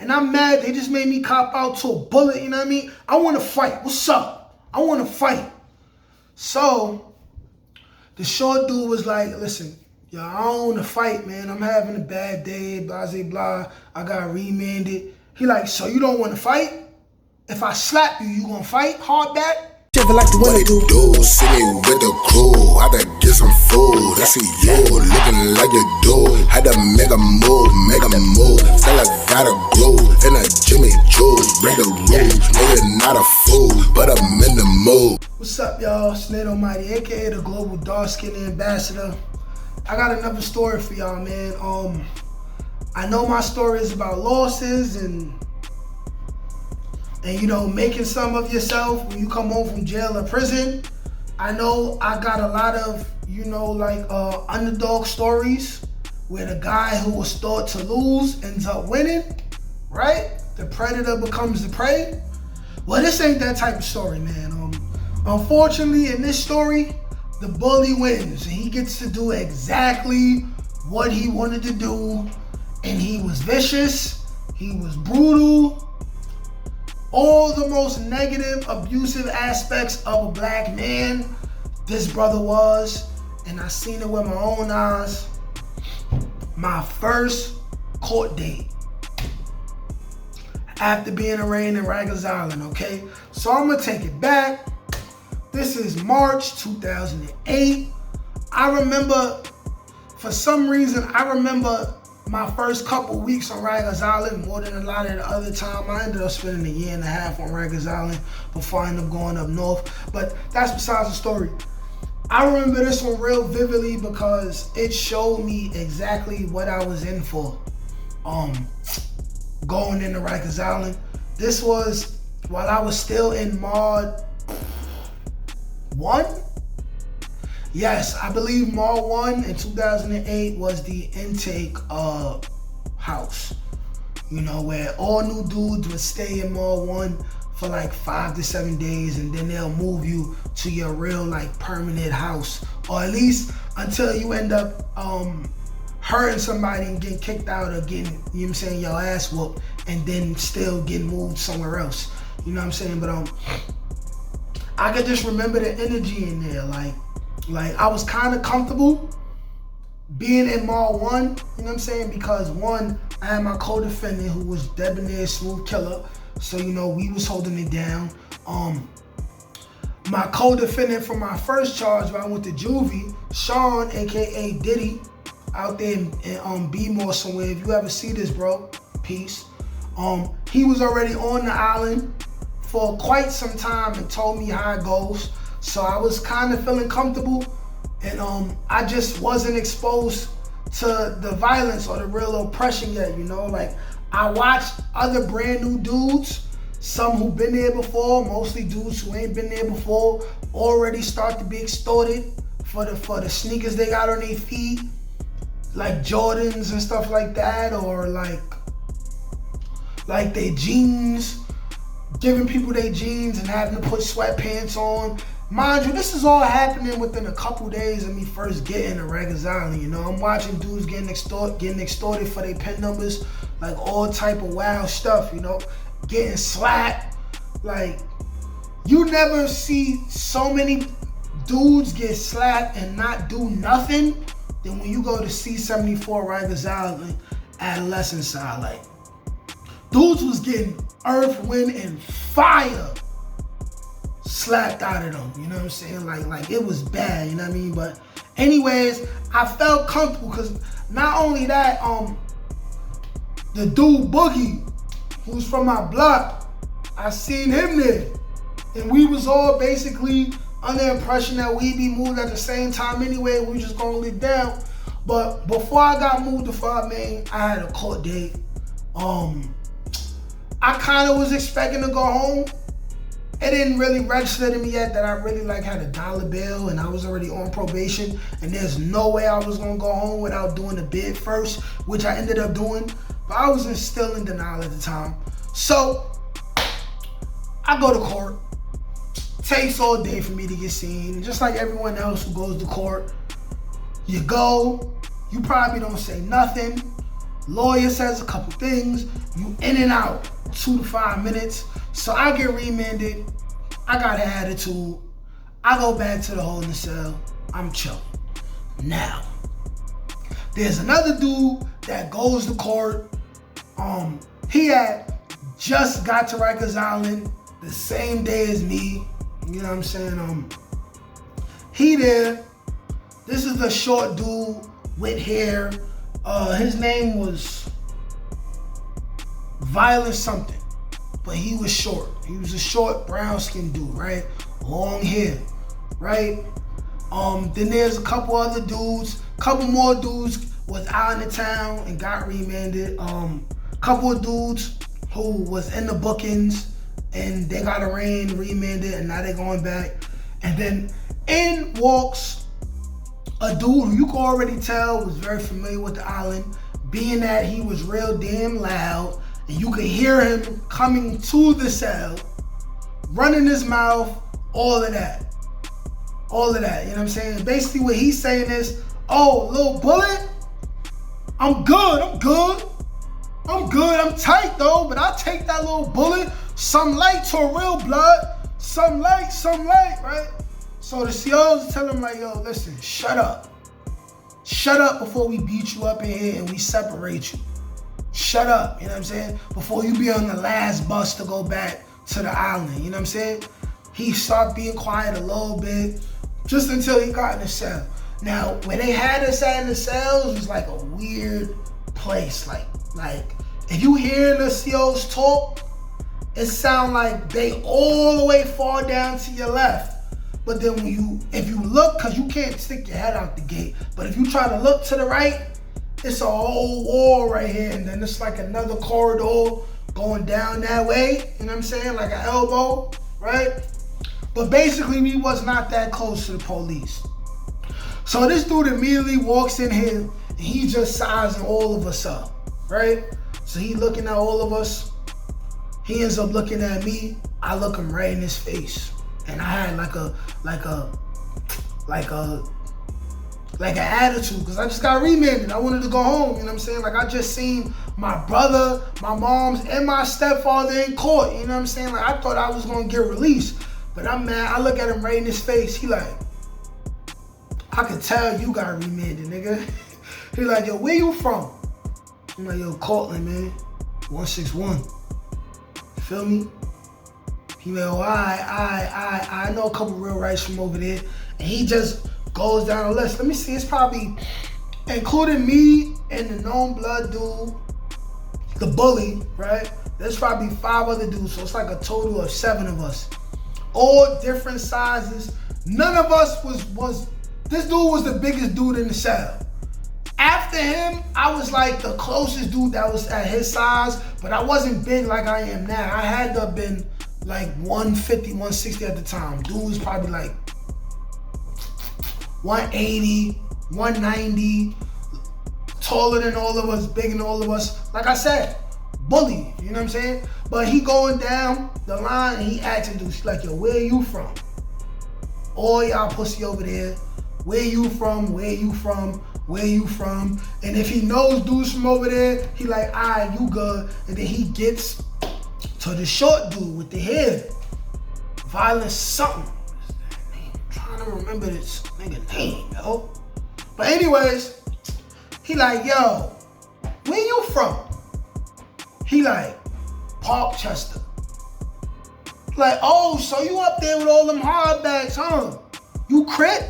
and I'm mad they just made me cop out to a bullet, you know what I mean? I want to fight. What's up? I want to fight. So the short dude was like, listen, yo, I don't want to fight, man. I'm having a bad day, blah, blah, blah. I got remanded. He like, so you don't want to fight? If I slap you, you gonna fight hard back? Like the what they do, see me with the crew. I had to get some food. I see you looking like you do. Had to make a move. Still I gotta glue in a Jimmy Choo. Break the rules, nigga not a fool, but I'm in the mood. What's up, y'all? Snake Almighty, aka the Global Dark Skin Ambassador. I got another story for y'all, man. I know my story is about losses and you know, making some of yourself when you come home from jail or prison. I know I got a lot of, you know, like underdog stories where the guy who was thought to lose ends up winning, right? The predator becomes the prey. Well, this ain't that type of story, man. Unfortunately, in this story, the bully wins and he gets to do exactly what he wanted to do. And he was vicious, he was brutal, all the most negative, abusive aspects of a black man, this brother was, and I seen it with my own eyes. My first court date after being arraigned in Rikers Island, okay? So I'm gonna take it back. This is March 2008. I remember, for some reason, my first couple weeks on Rikers Island more than a lot of the other time. I ended up spending a year and a half on Rikers Island before I ended up going up north. But that's besides the story. I remember this one real vividly because it showed me exactly what I was in for. Going into Rikers Island. This was while I was still in Mod 1. Yes, I believe Mod 1 in 2008 was the intake house. You know, where all new dudes would stay in Mod 1 for like 5 to 7 days and then they'll move you to your real like permanent house. Or at least until you end up hurting somebody and getting kicked out or getting, you know what I'm saying, your ass whooped and then still getting moved somewhere else. You know what I'm saying? But I could just remember the energy in there, like I was kind of comfortable being in Mall 1, you know what I'm saying? Because one, I had my co-defendant who was debonair, smooth killer. So, you know, we was holding it down. My co-defendant for my first charge when I went to juvie, Sean, AKA Diddy, out there in B-More somewhere. If you ever see this, bro, peace. He was already on the island for quite some time and told me how it goes. So I was kind of feeling comfortable and I just wasn't exposed to the violence or the real oppression yet, you know? Like I watched other brand new dudes, some who've been there before, mostly dudes who ain't been there before, already start to be extorted for the sneakers they got on their feet, like Jordans and stuff like that, or like their jeans, giving people their jeans and having to put sweatpants on. Mind you, this is all happening within a couple days of me first getting to Rikers Island, you know? I'm watching dudes getting extorted for their PIN numbers, like all type of wild stuff, you know? Getting slapped. Like, you never see so many dudes get slapped and not do nothing than when you go to C-74 Rikers Island, adolescent side. Like, dudes was getting earth, wind, and fire slapped out of them, you know what I'm saying? Like it was bad, you know what I mean? But anyways, I felt comfortable because not only that, the dude Boogie, who's from my block, I seen him there. And we was all basically under the impression that we'd be moved at the same time anyway, we just gonna live down. But before I got moved to 5 Main, I had a court date. I kind of was expecting to go home. It didn't really register to me yet that I really like had a dollar bill and I was already on probation and there's no way I was gonna go home without doing the bid first, which I ended up doing, but I was still in denial at the time. So I go to court. Takes all day for me to get seen. Just like everyone else who goes to court, you go, you probably don't say nothing. Lawyer says a couple things. You in and out 2 to 5 minutes. So I get remanded. I got an attitude. I go back to the holding cell. I'm chilling. Now, there's another dude that goes to court. He had just got to Rikers Island the same day as me. You know what I'm saying? He there. This is the short dude with hair. His name was Violent something, but he was short. He was a short, brown-skinned dude, right? Long hair, right? Then there's a couple other dudes. Couple more dudes was out in the town and got remanded. Couple of dudes who was in the bookings and they got arraigned, remanded, and now they're going back. And then in walks a dude who you can already tell was very familiar with the island, being that he was real damn loud, and you could hear him coming to the cell, running his mouth, all of that. All of that, you know what I'm saying? Basically what he's saying is, oh, little bullet, I'm good, I'm tight though, but I'll take that little bullet, some light to a real blood, some light, right? So the COs tell him like, yo, listen, shut up before we beat you up in here and we separate you. Shut up, you know what I'm saying? Before you be on the last bus to go back to the island, you know what I'm saying? He stopped being quiet a little bit, just until he got in the cell. Now, when they had us at in the cells, it was like a weird place. Like if you hear the COs talk, it sound like they all the way far down to your left. But then if you look, cause you can't stick your head out the gate, but if you try to look to the right, it's a whole wall right here, and then it's like another corridor going down that way, you know what I'm saying? Like an elbow, right? But basically, we was not that close to the police. So this dude immediately walks in here, and he just sizing all of us up, right? So he looking at all of us. He ends up looking at me. I look him right in his face, and I had like an attitude, because I just got remanded. I wanted to go home, you know what I'm saying? Like I just seen my brother, my moms, and my stepfather in court, you know what I'm saying? Like I thought I was gonna get released, but I'm mad. I look at him right in his face. He like, I could tell you got remanded, nigga. He like, yo, where you from? I'm like, yo, Cortland, man, 161. You feel me? He like, oh, I know a couple real rights from over there. And he just goes down the list. Let me see, it's probably, including me and the known blood dude, the bully, right? There's probably 5 other dudes, so it's like a total of 7 of us. All different sizes. None of us was this dude was the biggest dude in the cell. After him, I was like the closest dude that was at his size, but I wasn't big like I am now. I had to have been like 150, 160 at the time. Dude was probably like 180, 190, taller than all of us, bigger than all of us. Like I said, bully, you know what I'm saying? But he going down the line and he asking dudes, he's like, yo, where you from? All y'all pussy over there, where you from, where you from, where you from? And if he knows dudes from over there, he like, all right, you good. And then he gets to the short dude with the hair. Violent something. I'm trying to remember this nigga name, yo. But anyways, he like, yo, where you from? He like, Parkchester. Like, oh, so you up there with all them hardbacks, huh? You Crip?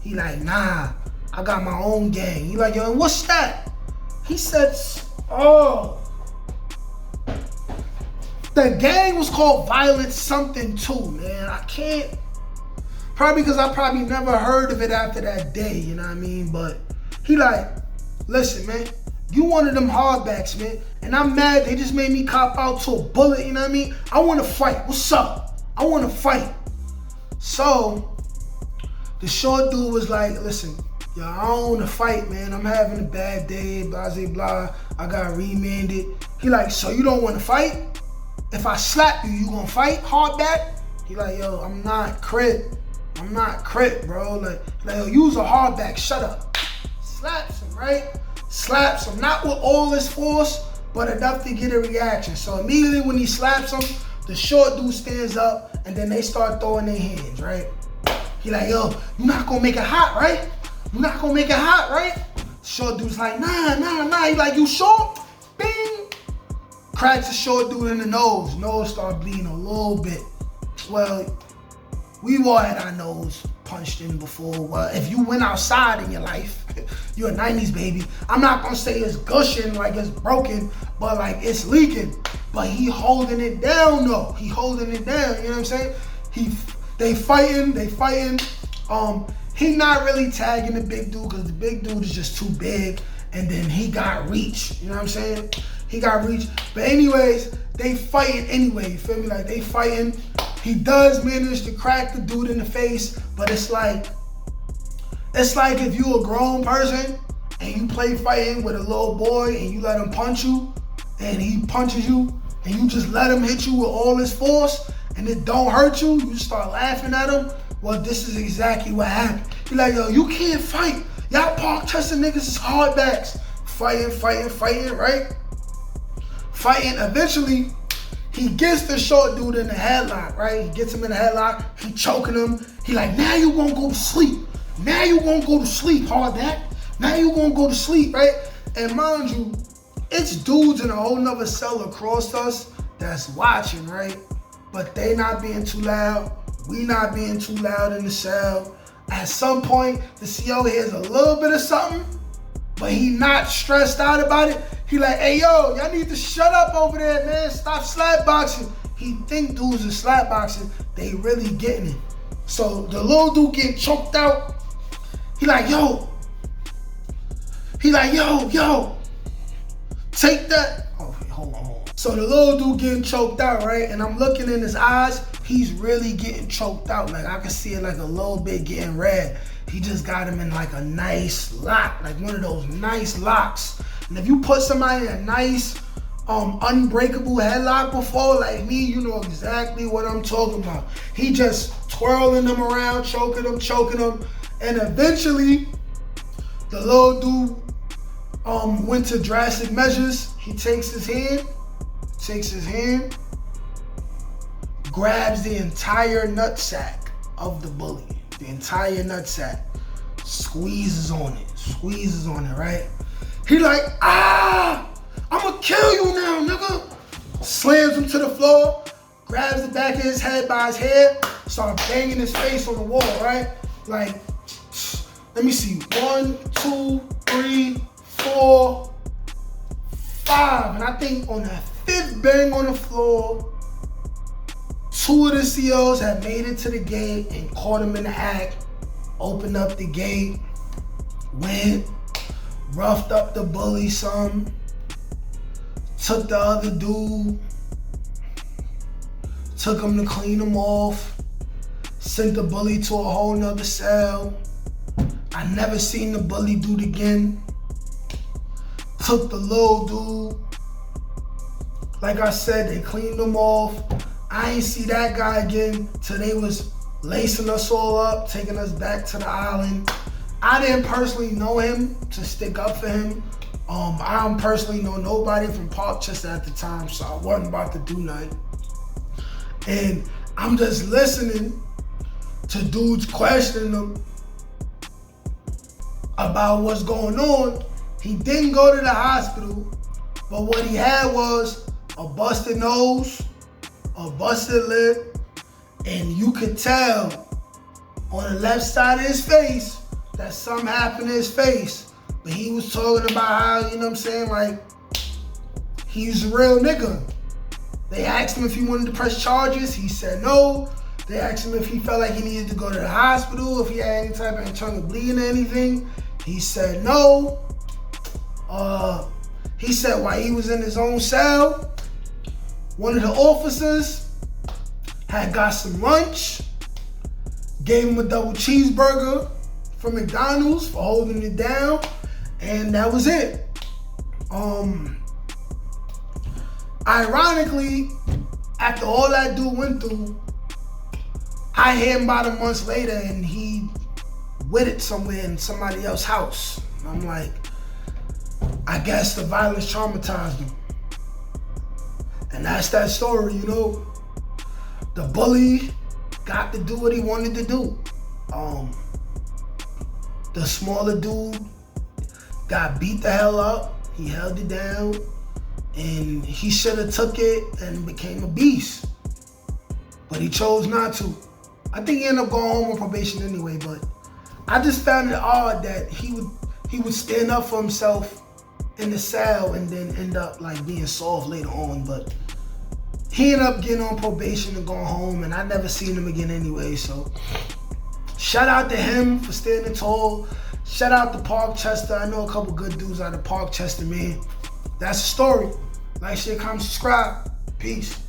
He like, nah, I got my own gang. He like, yo, and what's that? He said, oh, the gang was called Violent something too, man. I can't, probably because I probably never heard of it after that day, you know what I mean? But he like, listen, man, you one of them hardbacks, man, and I'm mad they just made me cop out to a bullet, you know what I mean? I want to fight. What's up? I want to fight. So the short dude was like, listen, yo, I don't want to fight, man. I'm having a bad day, blah, blah, blah. I got remanded. He like, so you don't want to fight? If I slap you, you gonna fight hardback? He like, yo, I'm not Crip. Bro. Like yo, you's a hardback, shut up. Slaps him, right? slaps him, not with all his force, but enough to get a reaction. So immediately when he slaps him, the short dude stands up, and then they start throwing their hands, right? He like, yo, you not gonna make it hot, right? You not gonna make it hot, right? Short dude's like, nah. He like, you sure? Bing! Cracks the short dude in the nose. Nose start bleeding a little bit. Well, we've all had our nose punched in before. Well, if you went outside in your life, you're a 90s baby. I'm not gonna say it's gushing like it's broken, but like it's leaking. But he holding it down though. He holding it down, you know what I'm saying? They fighting. He not really tagging the big dude because the big dude is just too big, and then he got reach, you know what I'm saying? He got reach. But anyways, they fighting anyway, you feel me? Like they fighting. He does manage to crack the dude in the face, but it's like if you a grown person and you play fighting with a little boy and you let him punch you and he punches you and you just let him hit you with all his force and it don't hurt you, you start laughing at him. Well, this is exactly what happened. He like, yo, you can't fight. Y'all park chesting niggas is hardbacks. Fighting, right? Fighting, eventually, he gets the short dude in the headlock, right? He gets him in the headlock, he choking him. He like, now you won't go to sleep. Now you won't go to sleep, hardback. Now you won't go to sleep, right? And mind you, it's dudes in a whole nother cell across us that's watching, right? But they not being too loud. We not being too loud in the cell. At some point, the CO hears a little bit of something, but he not stressed out about it. He like, hey yo, y'all need to shut up over there, man. Stop slapboxing. He think dudes are slapboxing. They really getting it. So the little dude getting choked out. He like, yo. Take that. Oh, wait, hold on. So the little dude getting choked out, right? And I'm looking in his eyes. He's really getting choked out. Like I can see it like a little bit getting red. He just got him in like a nice lock, like one of those nice locks. And if you put somebody in a nice, unbreakable headlock before, like me, you know exactly what I'm talking about. He just twirling them around, choking them. And eventually, the little dude went to drastic measures. He takes his hand, grabs the entire nutsack of the bully, the entire nutsack, squeezes on it, right? He like, I'ma kill you now, nigga. Slams him to the floor, grabs the back of his head by his hair, start banging his face on the wall, right? Like, let me see, 1, 2, 3, 4, 5. And I think on that 5th bang on the floor, 2 of the COs had made it to the gate and caught him in the act, opened up the gate, went, roughed up the bully some, took the other dude, took him to clean him off, sent the bully to a whole nother cell. I never seen the bully dude again. Took the little dude. Like I said, they cleaned him off. I ain't see that guy again till they was lacing us all up, taking us back to the island. I didn't personally know him to stick up for him. I don't personally know nobody from Parkchester at the time, so I wasn't about to do nothing. And I'm just listening to dudes questioning him about what's going on. He didn't go to the hospital, but what he had was a busted nose, a busted lip, and you could tell on the left side of his face that something happened to his face. But he was talking about how, you know what I'm saying, like, he's a real nigga. They asked him if he wanted to press charges. He said no. They asked him if he felt like he needed to go to the hospital, if he had any type of internal bleeding or anything. He said no. He said while he was in his own cell, one of the officers had got some lunch, gave him a double cheeseburger from McDonald's for holding it down, and that was it. Ironically, after all that dude went through, I hear him about a month later and he with it somewhere in somebody else's house. And I'm like, I guess the violence traumatized him. And that's that story, you know. The bully got to do what he wanted to do. The smaller dude got beat the hell up. He held it down, and he should have took it and became a beast. But he chose not to. I think he ended up going home on probation anyway, but I just found it odd that he would stand up for himself in the cell and then end up like being soft later on. But he ended up getting on probation and going home, and I never seen him again anyway. So shout out to him for standing tall. Shout out to Parkchester. I know a couple good dudes out of Parkchester, man. That's the story. Like, share, comment, subscribe. Peace.